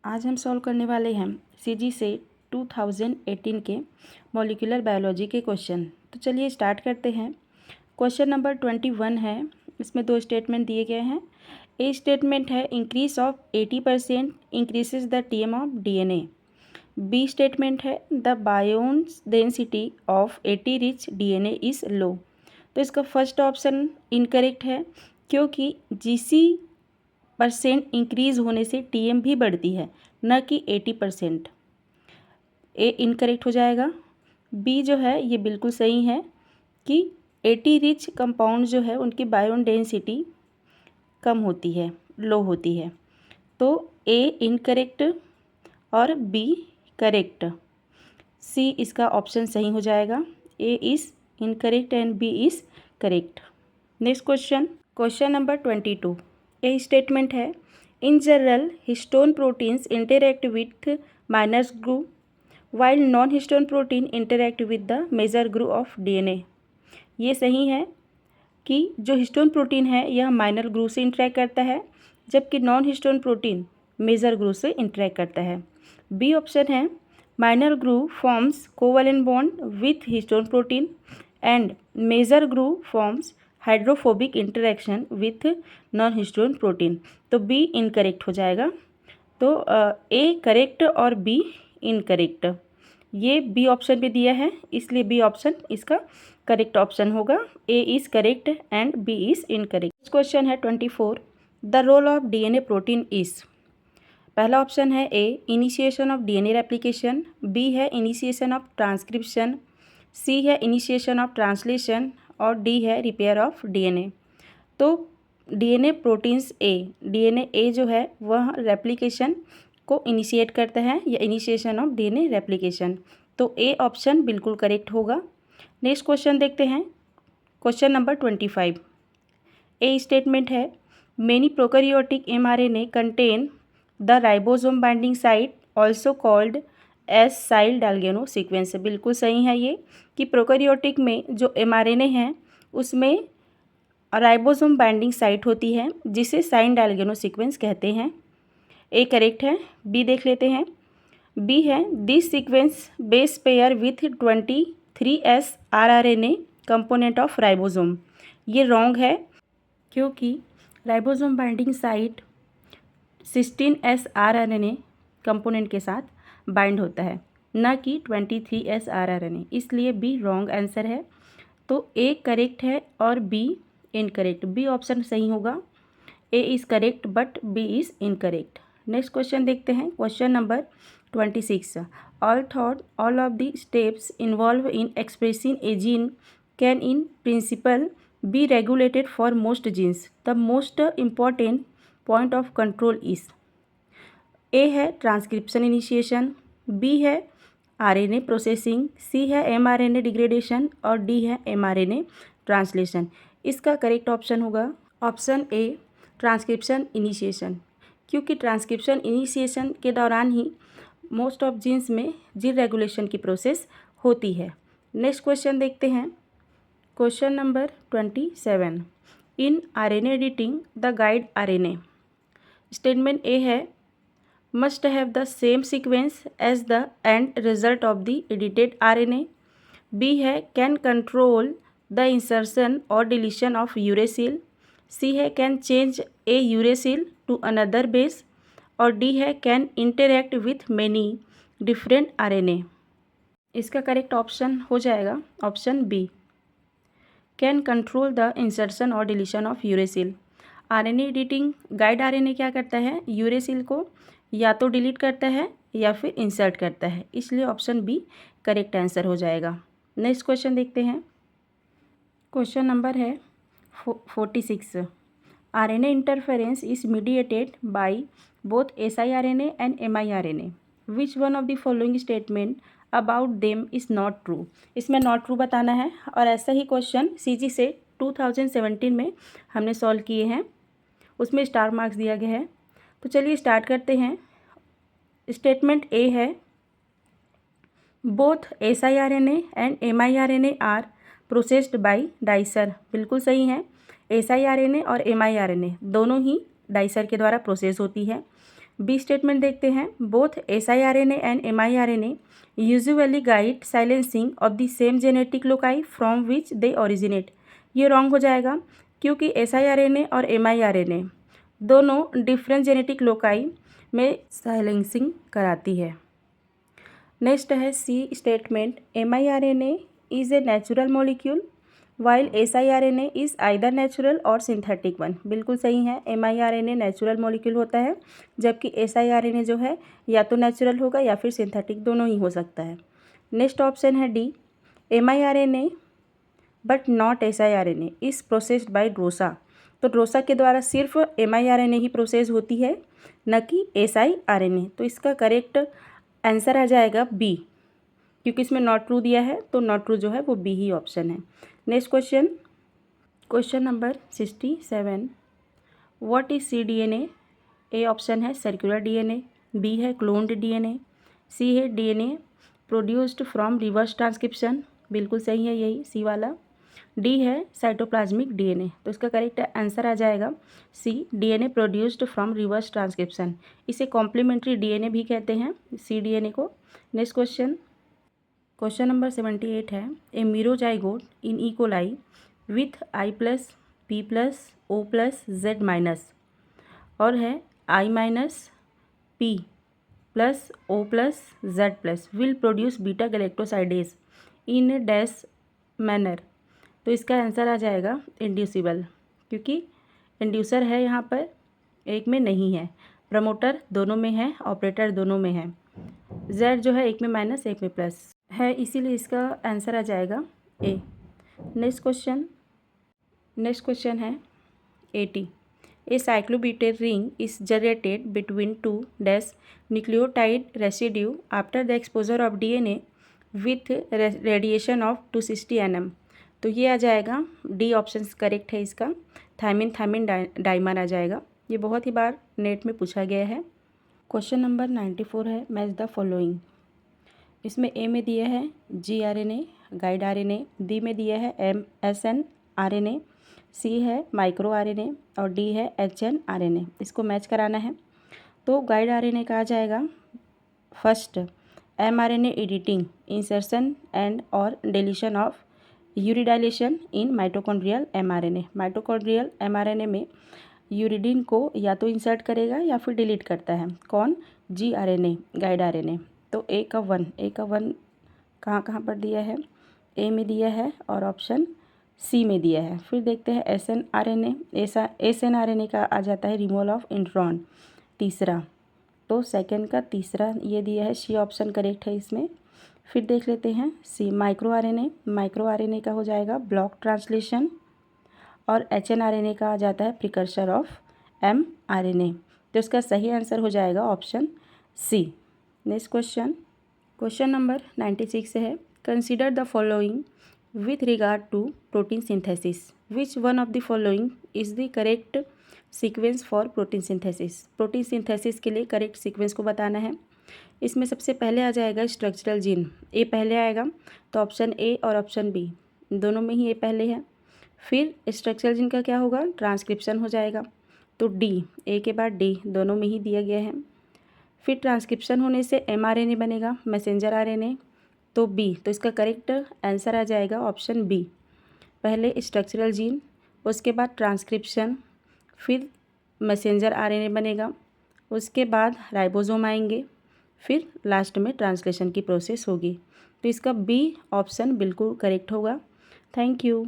आज हम सॉल्व करने वाले हैं सीजी से 2018 के मॉलिक्यूलर बायोलॉजी के क्वेश्चन। तो चलिए स्टार्ट करते हैं। क्वेश्चन नंबर 21 है। इसमें दो स्टेटमेंट दिए गए हैं। ए स्टेटमेंट है increase of 80% increases the TM of DNA. B statement है the buoyant density of 80 rich DNA is low. तो इसका फर्स्ट ऑप्शन इनकरेक्ट है, क्योंकि जीसी परसेंट इंक्रीज़ होने से टीएम भी बढ़ती है, न कि 80%। ए इनकरेक्ट हो जाएगा। बी जो है ये बिल्कुल सही है कि 80 रिच कंपाउंड जो है उनकी बायोन डेंसिटी कम होती है, लो होती है। तो ए इनकरेक्ट और बी करेक्ट। सी इसका ऑप्शन सही हो जाएगा। A is incorrect and B is correct. Next question number 22। A statement है in general histone proteins interact with minor group while non histone protein interact with the major group of DNA. ये सही है कि जो histone protein है यह minor group से interact करता है, जबकि non histone protein major group से इंटरैक्ट करता है। बी ऑप्शन है minor group forms covalent bond with histone protein and major group forms hydrophobic interaction with non histone protein. तो बी इनकरेक्ट हो जाएगा। तो ए करेक्ट और बी इनकरेक्ट। ये बी ऑप्शन पे दिया है, इसलिए बी ऑप्शन इसका करेक्ट ऑप्शन होगा। A is correct and B is incorrect. Question है 24। The role of DNA protein is. पहला ऑप्शन है A initiation of DNA replication, B है इनिशिएशन ऑफ ट्रांसक्रिप्शन, सी है इनिशिएशन ऑफ ट्रांसलेशन और D है repair of DNA. तो DNA proteins DNA A जो है वह रेप्लिकेशन को इनिशिएट करता है या इनिशिएशन ऑफ डीएनए रेप्लिकेशन। तो ए ऑप्शन बिल्कुल करेक्ट होगा। नेक्स्ट क्वेश्चन देखते हैं। Question number 25। ए स्टेटमेंट है many prokaryotic mRNA contain the ribosome binding site also called S Shine Dalgarno sequence. बिल्कुल सही है ये कि प्रोकैरियोटिक में जो एमआरएनए हैं उसमें राइबोसोम बाइंडिंग साइट होती है, जिसे साइन डाल्गेनो सीक्वेंस कहते हैं। ए करेक्ट है। बी देख लेते हैं। बी है this sequence base pair with 23S rRNA component of ribosome. ये रॉन्ग है, क्योंकि ribosome binding site 16S rRNA component के साथ बाइंड होता है, न कि 23S rRNA, इसलिए बी रॉन्ग आंसर है। तो ए करेक्ट है और बी इनकरेक्ट। बी ऑप्शन सही होगा। A is correct but B is incorrect. Next question देखते हैं। Question number 26। All of the steps involve in expressing a gene can in principle be regulated for most genes. The most important point of control is. A है transcription initiation, B है RNA processing, C है mRNA degradation और D है mRNA translation. इसका correct option होगा option A transcription initiation, क्योंकि transcription initiation के दौरान ही मोस्ट ऑफ जीन्स में जीन रेगुलेशन की प्रोसेस होती है। नेक्स्ट क्वेश्चन देखते हैं। Question number 27। In RNA editing the guide RNA. Statement A है must have the same sequence as the end result of the edited RNA. B है can control the insertion or deletion of uracil. C है can change a uracil to another base और D है can interact with many different RNA. इसका correct option हो जाएगा option B can control the insertion और deletion of uracil. RNA editing guide RNA क्या करता है, यूरेसिल को या तो डिलीट करता है या फिर इंसर्ट करता है, इसलिए ऑप्शन बी करेक्ट आंसर हो जाएगा। नेक्स्ट क्वेश्चन देखते हैं। क्वेश्चन नंबर है 46। RNA interference is mediated by both siRNA and miRNA। Which one of the following statement about them is not true. इसमें नॉट ट्रू बताना है, और ऐसा ही क्वेश्चन सीजी से 2017 में हमने सॉल्व किए हैं, उसमें स्टार मार्क्स दिया गया है। तो चलिए स्टार्ट करते हैं। स्टेटमेंट ए है both siRNA and miRNA are processed by dicer. बिल्कुल सही है। siRNA और miRNA दोनों ही डाइसर के द्वारा प्रोसेस होती है। बी स्टेटमेंट देखते हैं, both siRNA and miRNA usually guide silencing of the same genetic loci from which they originate. ये रॉन्ग हो जाएगा क्योंकि siRNA और miRNA दोनों डिफरेंट जेनेटिक लोकाई में साइलेंसिंग कराती है। नेक्स्ट है C statement, miRNA is a natural molecule while siRNA is either natural और सिंथेटिक वन। बिल्कुल सही है, miRNA नेचुरल मॉलिक्यूल होता है जबकि siRNA जो है या तो नेचुरल होगा या फिर सिंथेटिक, दोनों ही हो सकता है। नेक्स्ट ऑप्शन है D, miRNA but not siRNA is processed by Drosha. तो ड्रोसा के द्वारा सिर्फ miRNA ही प्रोसेस होती है, न कि siRNA। तो इसका करेक्ट आंसर आ जाएगा बी, क्योंकि इसमें नॉट ट्रू दिया है तो नॉट ट्रू जो है वो बी ही ऑप्शन है। Next question, question number 67, what is cDNA? A option है सर्कुलर डीएनए, बी है क्लोन्ड डीएनए, सी है DNA produced from reverse transcription. बिल्कुल सही है यही सी वाला। डी है साइटोप्लाज्मिक डीएनए। तो इसका करेक्ट आंसर आ जाएगा C, DNA produced from reverse transcription. इसे कॉम्प्लीमेंट्री डीएनए भी कहते हैं, सी डीएनए को। नेक्स्ट क्वेश्चन, क्वेश्चन नंबर 78 है, a merozygote in E coli with I+, P+, O+, Z- और है I-, P+, O+, Z+ will produce beta galactosidase in dash manner. तो इसका आंसर आ जाएगा इंड्यूसिबल, क्योंकि इंड्यूसर है यहाँ पर, एक में नहीं है, प्रमोटर दोनों में है, ऑपरेटर दोनों में है, Z जो है एक में माइनस एक में प्लस है, इसीलिए इसका आंसर आ जाएगा ए। नेक्स्ट क्वेश्चन है 80, a cyclobutane ring is generated between two dash nucleotide residue after the exposure of DNA with radiation of 260 nm। तो ये आ जाएगा डी ऑप्शन करेक्ट है इसका, थायमिन डाइमर आ जाएगा। ये बहुत ही बार नेट में पूछा गया है। क्वेश्चन नंबर 94 है, मैच द फॉलोइंग। इसमें ए में दिया है gRNA गाइड RNA, डी में दिया है msnRNA, सी है माइक्रो RNA और डी है hnRNA। इसको मैच कराना है। तो गाइड RNA का आ जाएगा first mRNA editing, insertion and और deletion of uridylation in mitochondrial mRNA। Mitochondrial mRNA में यूरिडिन को या तो इंसर्ट करेगा या फिर डिलीट करता है। कौन? gRNA guide RNA। तो ए का वन कहाँ पर दिया है? ए में दिया है और ऑप्शन सी में दिया है। फिर देखते हैं SNRNA। SNRNA का आ जाता है रिमूवल ऑफ इंट्रॉन, तीसरा। तो सेकंड का तीसरा ये दिया है, सी ऑप्शन करेक्ट है इसमें। फिर देख लेते हैं सी माइक्रो RNA का हो जाएगा ब्लॉक ट्रांसलेशन और hnRNA का आ जाता है प्रिकर्सर ऑफ mRNA। तो इसका सही आंसर हो जाएगा option C. Next question number 96 है, consider the following with regard to protein synthesis, which one of the following is the correct sequence for protein synthesis. Protein synthesis के लिए correct sequence को बताना है। इसमें सबसे पहले आ जाएगा स्ट्रक्चरल जीन, ए पहले आएगा, तो ऑप्शन ए और ऑप्शन बी दोनों में ही ए पहले है। फिर स्ट्रक्चरल जीन का क्या होगा? ट्रांसक्रिप्शन हो जाएगा, तो डी, ए के बाद डी दोनों में ही दिया गया है। फिर ट्रांसक्रिप्शन होने से mRNA बनेगा, मैसेंजर RNA, तो बी। तो इसका करेक्ट आंसर आ जाएगा ऑप्शन बी। पहले स्ट्रक्चरल जीन, उसके बाद ट्रांसक्रिप्शन, फिर मैसेंजर RNA बनेगा, उसके बाद राइबोसोम आएंगे, फिर लास्ट में ट्रांसलेशन की प्रोसेस होगी। तो इसका बी ऑप्शन बिल्कुल करेक्ट होगा। Thank you.